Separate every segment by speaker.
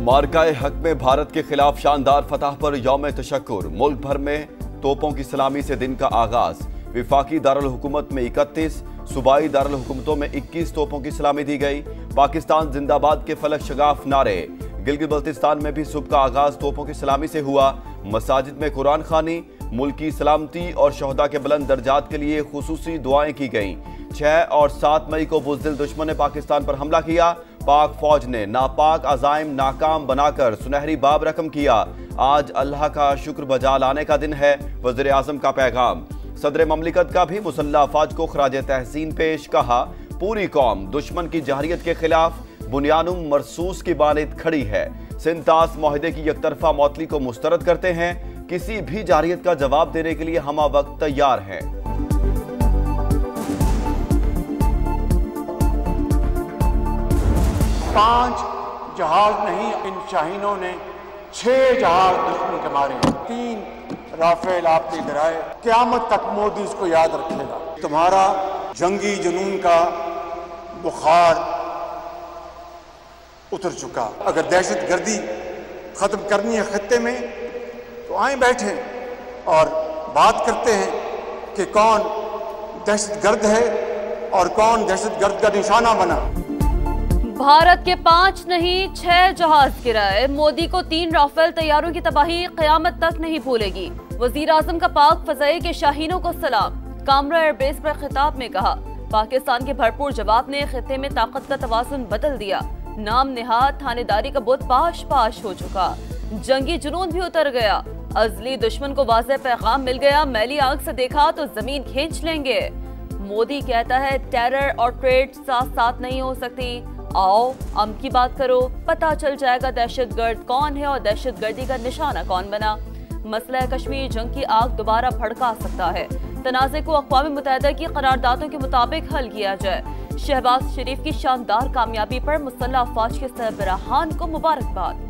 Speaker 1: मार्काए हक में भारत के खिलाफ शानदार फतह पर यौम तशक्कुर। मुल्क भर में तोपों की सलामी से दिन का आगाज। विफाकी दारुल हुकूमत में 31, सूबाई दारुल हुकूमतों में 21 तोपों की सलामी दी गई। पाकिस्तान जिंदाबाद के फलक शगाफ नारे। गिलगित बल्तिस्तान में भी सुबह का आगाज तोपों की सलामी से हुआ। मसाजिद में कुरान खानी, मुल्क की सलामती और शहदा के बुलंद दर्जात के लिए खुसूसी दुआएं की गईं। 6 और 7 मई को बुज़दिल दुश्मन ने पाकिस्तान पर हमला किया। पाक फौज ने नापाक अज़ाइम नाकाम बनाकर सुनहरी बाब रकम किया। आज अल्लाह का शुक्र बजा लाने का दिन है, वज़ीर आज़म का पैगाम। सदर ममलिकत का भी मुसल्लह अफवाज को खराज तहसीन पेश। कहा, पूरी कौम दुश्मन की जहरियत के खिलाफ बुनियानुम मरसूस की बानिद खड़ी है। सिंतास माहिदे की यकतरफा मौतली को मुस्तरद करते हैं। किसी भी जारियत का जवाब देने के लिए हम वक्त तैयार हैं।
Speaker 2: पांच जहाज नहीं, इन शाहीनों ने 6 जहाज दुश्मन के मारे। 3 राफेल आपने गिराए। क़यामत तक मोदी इसको याद रखेगा। तुम्हारा जंगी जुनून का बुखार उतर चुका। अगर दहशत गर्दी खत्म करनी है खत्ते में तो आए बैठे और बात करते हैं कि कौन दहशत गर्द है और कौन दहशत गर्द का निशाना बना।
Speaker 3: भारत के 5 नहीं 6 जहाज गिराए। मोदी को 3 राफेल तैयारों की तबाही क़यामत तक नहीं भूलेगी। वज़ीर आज़म का पाक फ़ज़ाई के शाहीनों को सलाम। कामरा एयरबेस पर खिताब में कहा, पाकिस्तान के भरपूर जवाब ने खित्ते में ताकत का तवाज़ुन बदल दिया। नाम निहाद थानेदारी का बुत पाश पाश हो चुका। जंगी जुनून भी उतर गया। अज़ली दुश्मन को वाज़ेह पैगाम मिल गया। मैली आंख से देखा तो जमीन खींच लेंगे। मोदी कहता है टेरर और ट्रेड साथ साथ नहीं हो सकती। आओ अम की बात करो, पता चल जाएगा दहशतगर्द कौन है और दहशतगर्दी का निशाना कौन बना। मसला कश्मीर जंग की आग दोबारा भड़का सकता है। तनाज़े को अक़वाम मुत्तहिदा की करारदादों के मुताबिक हल किया जाए। शहबाज शरीफ की शानदार कामयाबी पर मुसल्लह अफवाज के सरबराहान को मुबारकबाद।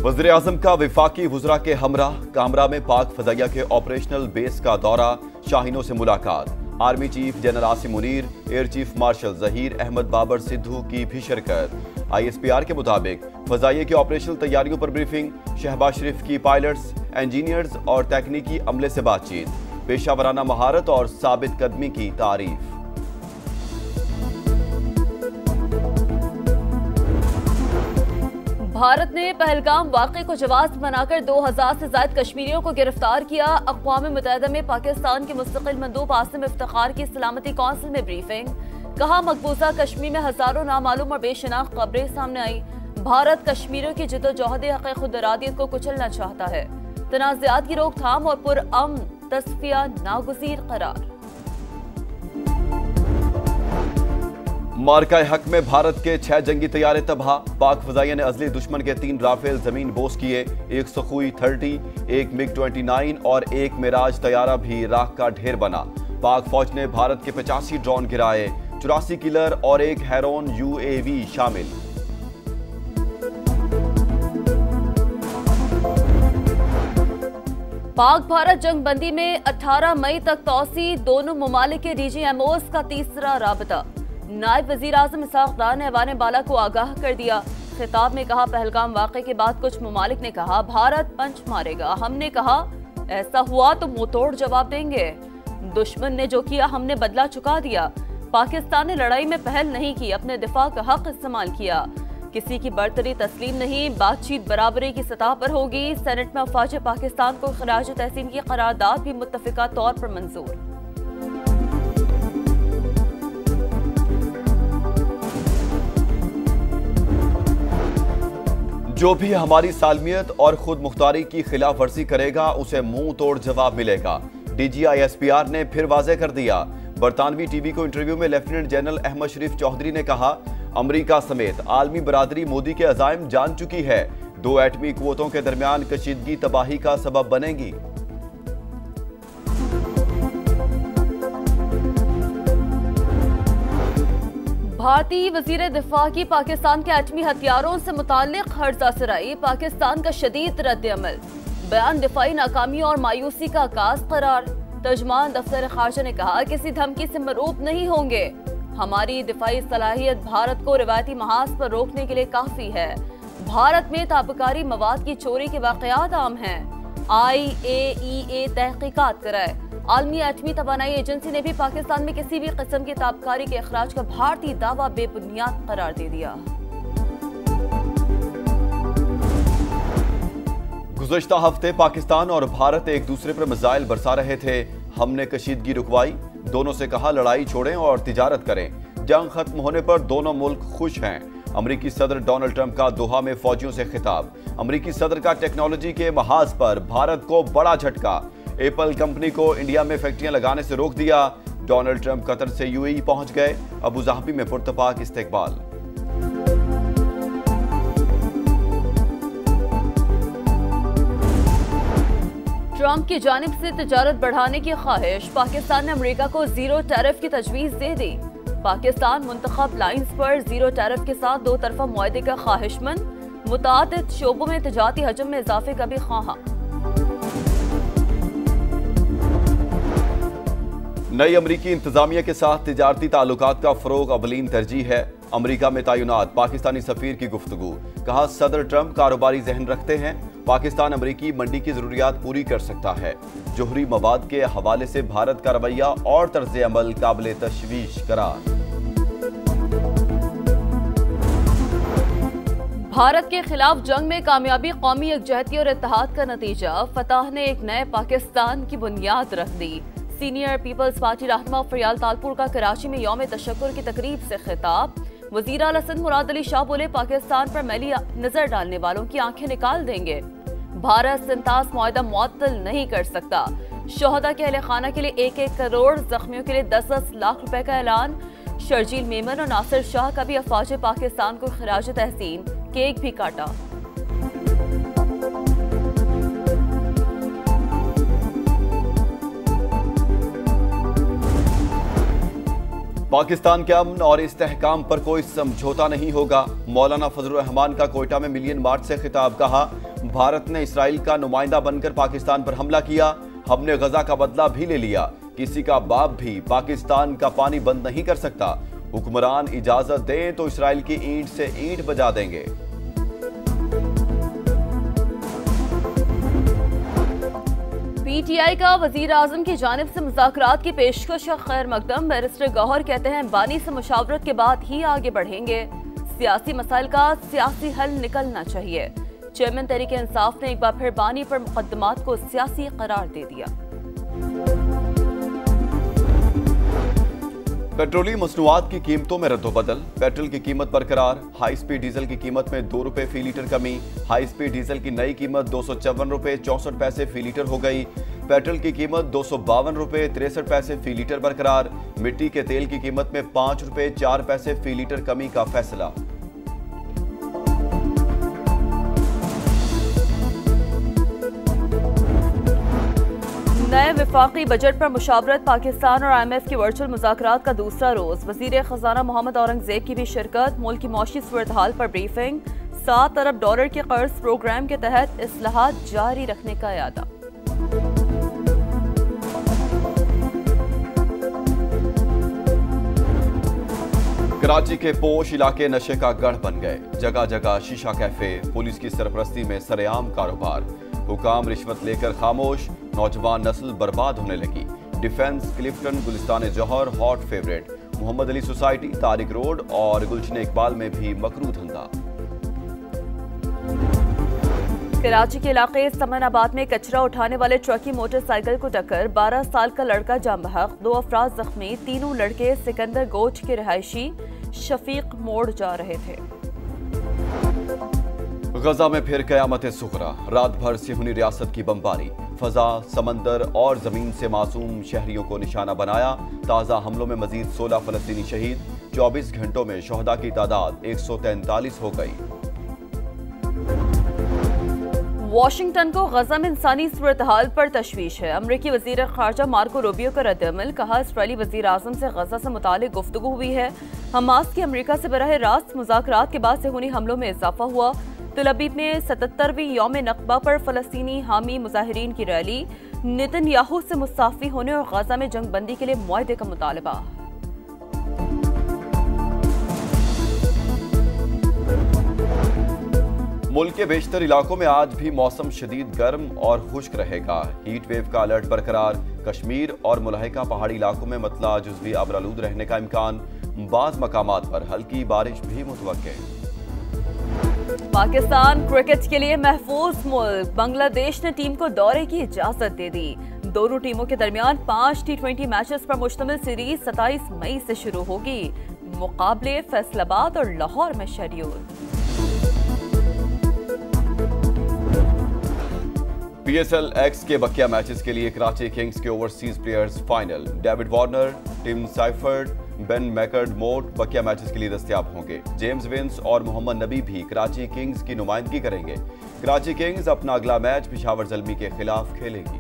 Speaker 1: वज़ीर आज़म का विफाकी वज़रा के हमरा। कामरा में पाक फ़ज़ाइया के ऑपरेशनल बेस का दौरा। शाहीनों से मुलाकात। Army chief general Asim Munir, air chief marshal Zaheer Ahmed Babar Sidhu की भी शिरकत। ISPR के मुताबिक फ़ज़ाइया की ऑपरेशनल तैयारियों पर ब्रीफिंग। शहबाज शरीफ की पायलट्स, इंजीनियर्स और तकनीकी अमले से बातचीत। पेशावराना महारत और साबित कदमी की तारीफ।
Speaker 3: भारत ने पहलगाम वाक़े को जवाब बनाकर 2000 से ज़ायद कश्मीरियों को गिरफ्तार किया। अक़वाम मुत्तहिदा में पाकिस्तान के मुस्तक़िल मंदूब आसिम इफ्तिखार की सलामती कौंसिल में ब्रीफिंग। कहा, मकबूजा कश्मीर में हजारों नामालूम और बेशनाख्त खबरें सामने आई। भारत कश्मीरियों की जद्दोजहद हक़ खुद इरादियत को कुचलना चाहता है। तनाज़ात की रोकथाम और पुरअमन तस्फिया नागुज़ीर करार।
Speaker 1: मार्काए हक में भारत के 6 जंगी तैयारे तबाह। पाक फ़ज़ाइया ने अज़ली दुश्मन के 3 राफेल जमीन बोस किए। 1 सखुई 30, 1 MiG-29 और 1 मिराज तैयारा भी राख का ढेर बना। पाक फौज ने भारत के 85 ड्रोन गिराए। 84 किलर और 1 हेरोन UAV शामिल।
Speaker 3: पाक भारत जंग बंदी में 18 मई तक तौसी। दोनों ममालिक के DGMOs का तीसरा राबता। नायब वज़ीर आज़म इसहाक़ डार ने ऐवान बाला को आगाह कर दिया। खिताब में कहा, पहलगाम वाक़े के बाद कुछ ममालिक ने कहा भारत पंच मारेगा। हमने कहा ऐसा हुआ तो मुंह तोड़ जवाब देंगे। दुश्मन ने जो किया हमने बदला चुका दिया। पाकिस्तान ने लड़ाई में पहल नहीं की, अपने दिफा का हक इस्तेमाल किया। किसी की बरतरी तस्लीम नहीं। बातचीत बराबरी की सतह पर होगी। सेनेट में अफवाज पाकिस्तान को खराज तहसीन की करारदाद भी मुत्तफ़िका तौर पर मंजूर।
Speaker 1: जो भी हमारी सालमियत और खुद मुख्तारी की खिलाफ वर्जी करेगा उसे मुंह तोड़ जवाब मिलेगा। DG ISPR ने फिर वाज़ेह कर दिया। बरतानवी TV को इंटरव्यू में लेफ्टिनेंट जनरल अहमद शरीफ चौधरी ने कहा, अमरीका समेत आलमी बरादरी मोदी के अज़ाइम जान चुकी है। 2 एटमी क़ुव्वतों के दरमियान कशीदगी तबाही का सबब बनेगी।
Speaker 3: भारतीय वजीर दिफा की पाकिस्तान के एटमी हथियारों से मुताल्लिक हर्जा सराई। पाकिस्तान का शदीद रद्द अमल। बयान दिफाई नाकामी और मायूसी का आगाज करार। तर्जुमान दफ्तर खारजा ने कहा किसी धमकी से मरूब नहीं होंगे। हमारी दिफाई सलाहियत भारत को रिवायती महाज पर रोकने के लिए काफी है। भारत में ताबकारी मवाद की चोरी के वाकयात आम हैं। IAEA तहकीकात कराए। आलमी एटमी तवानाई एजेंसी ने भी पाकिस्तान में किसी भी किस्म की ताबकारी के अखराज का भारतीय दावा बेबुनियाद करार दे दिया।
Speaker 1: गुज़श्ता हफ्ते पाकिस्तान और भारत एक दूसरे पर मिसाइल बरसा रहे थे। हमने कशीदगी रुकवाई, दोनों से कहा लड़ाई छोड़ें और तिजारत करें। जंग खत्म होने पर दोनों मुल्क खुश हैं। अमरीकी सदर डोनाल्ड ट्रंप का दोहा में फौजियों से खिताब। अमरीकी सदर का टेक्नोलॉजी के महाज पर भारत को बड़ा झटका। एप्पल कंपनी को इंडिया में फैक्ट्रियां लगाने से रोक दिया। डोनाल्ड ट्रंप कतर से UAE पहुंच गए। अबू धाबी में पुरतपाक इस्तकबाल।
Speaker 3: ट्रंप की जानिब से तिजारत बढ़ाने की ख्वाहिश। पाकिस्तान ने अमेरिका को जीरो टैरिफ की तजवीज दे दी। पाकिस्तान मुंतखब लाइन्स पर जीरो टैरिफ के साथ दो तरफा मुआहदे का ख्वाहिशमंद। मुतादिद शोबों में तिजारती हजम में इजाफे का भी ख्वाहा।
Speaker 1: नई अमरीकी इंतजामिया के साथ तिजारती ताल्लुकात का फरोग अवलीन तरजीह है। अमरीका में तैनात पाकिस्तानी सफीर की गुफ्तगू। कहा सदर ट्रंप कारोबारी जहन रखते हैं। पाकिस्तान अमरीकी मंडी की जरूरियात पूरी कर सकता है। जोहरी मवाद के हवाले से भारत का रवैया और तर्ज अमल काबिल तशवीश करार।
Speaker 3: भारत के खिलाफ जंग में कामयाबी कौमी यकजहती और इत्तेहाद का नतीजा। फतह ने एक नए पाकिस्तान की बुनियाद रख दी। सीनियर पीपल्स पार्टी रहनुमा फरियाल तालपुर का कराची में यौम तशक्कुर की तकरीब से खिताब। वजीर आला सिंध मुराद अली शाह बोले पाकिस्तान पर मैली नजर डालने वालों की आंखें निकाल देंगे। भारत सिंतास मुआहदा मुअत्तल नहीं कर सकता। शोहदा के अहले खाना के लिए 1-1 करोड़, जख्मियों के लिए 10-10 लाख रुपए का ऐलान। शर्जील मेमन और नासिर शाह का भी अफवाज पाकिस्तान को खराज तहसीन, केक भी काटा।
Speaker 1: पाकिस्तान के अमन और इस्तेहकाम पर कोई समझौता नहीं होगा। मौलाना फजलुर रहमान का कोयटा में मिलियन मार्च से खिताब। कहा भारत ने इसराइल का नुमाइंदा बनकर पाकिस्तान पर हमला किया। हमने गजा का बदला भी ले लिया। किसी का बाप भी पाकिस्तान का पानी बंद नहीं कर सकता। हुक्मरान इजाजत दें तो इसराइल की ईंट से ईंट बजा देंगे।
Speaker 3: PTI का वजीर आजम की जानिब से मुज़ाकरात की पेशकश का खैर मकदम। बैरिस्टर गौहर कहते हैं बानी से मुशावरत के बाद ही आगे बढ़ेंगे। सियासी मसाइल का सियासी हल निकलना चाहिए। चेयरमैन तहरीक इंसाफ ने एक बार फिर बानी पर मुकदमात को सियासी करार दे दिया।
Speaker 1: पेट्रोलियम मसनूआत की कीमतों में रद्दोबदल। पेट्रोल की कीमत बरकरार। हाई स्पीड डीजल की कीमत में 2 रुपए फी लीटर कमी। हाई स्पीड डीजल की नई कीमत 254 रुपए 64 पैसे फी लीटर हो गई। पेट्रोल की कीमत 252 रुपए 63 पैसे फी लीटर बरकरार। मिट्टी के तेल की कीमत में 5 रुपए 4 पैसे फी लीटर कमी का फैसला।
Speaker 3: नए विफाकी बजट पर मुशावरत। पाकिस्तान और IMF की वर्चुअल मुज़ाकरात का दूसरा रोज। वजीर खजाना मोहम्मद औरंगजेब की भी शिरकत। मुल्क की मौशी सूरत हाल पर ब्रीफिंग। $7 अरब के कर्ज प्रोग्राम के तहत इस्लाहात जारी रखने का इरादा।
Speaker 1: कराची के पोश इलाके नशे का गढ़ बन गए। जगह जगह शीशा कैफे। पुलिस की सरपरस्ती में सरेआम कारोबार। हुकाम रिश्वत लेकर खामोश। नौजवान नस्ल बर्बाद होने लगी। Defence, Clifton, Gulistan Jauhar hot favourite. Mohammad Ali society, Tariq road और गुलशन इकबाल में भी मकरू धंधा।
Speaker 3: कराची के इलाके समनाबाद में कचरा उठाने वाले ट्रक की मोटरसाइकिल को टक्कर। 12 साल का लड़का जाम बहक। 2 अफराद जख्मी। तीनों लड़के सिकंदर गोच के रहायशी शफीक मोड़ जा रहे थे।
Speaker 1: गजा में फिर कयामत सुगरा। रात भर सिहुनी रियासत की बमबारी। फजा, समंदर और जमीन से मासूम शहरियों को निशाना बनाया। ताज़ा हमलों में मजीद 16 फलस्तीनी शहीद। 24 घंटों में शोहदा की तादाद 143 हो गई।
Speaker 3: वाशिंगटन को गजा में इंसानी सूरत हाल पर तशवीश है। अमरीकी वजीर खारजा मार्को रूबियो का रद्द-ए-अमल। कहा इसराइली वजीर आजम से गजा से मुतालिक गुफ्तगू हुई है। हमास की अमरीका से बराह रास्त मुज़ाकरात के बाद सिहुनी हमलों में इजाफा हुआ। तल अवीव में 77वीं यौम नकबा पर फलस्तीनी हामी मुजाहिरीन की रैली, नेतन्याहू से मुस्ताफी होने और गाजा में जंग बंदी के लिए मुआहदे का मुतालबा।
Speaker 1: मुल्क के बेशतर इलाकों में आज भी मौसम शदीद गर्म और खुश्क रहेगा। हीट वेव का अलर्ट बरकरार। कश्मीर और मुलाहिका पहाड़ी इलाकों में मतला जुज़वी अबरालूद रहने का इम्कान। बाज़ मकामात पर हल्की बारिश भी मुतवक्के।
Speaker 3: पाकिस्तान क्रिकेट के लिए महफूज मुल्क। बांग्लादेश ने टीम को दौरे की इजाजत दे दी। दोनों टीमों के दरमियान 5 T20 मैचेस पर मुश्तमिल सीरीज 27 मई से शुरू होगी। मुकाबले फैसलाबाद और लाहौर में शेड्यूल।
Speaker 1: PSL X के बकिया मैचेस के लिए कराची किंग्स के overseas players final. David Warner, Tim Seifert, Ben McDermott बकिया मैचेस के लिए दस्तयाब होंगे। जेम्स विंस और मोहम्मद नबी भी कराची किंग्स की नुमाइंदगी करेंगे। कराची किंग्स अपना अगला मैच पेशावर ज़ल्मी के खिलाफ खेलेगी।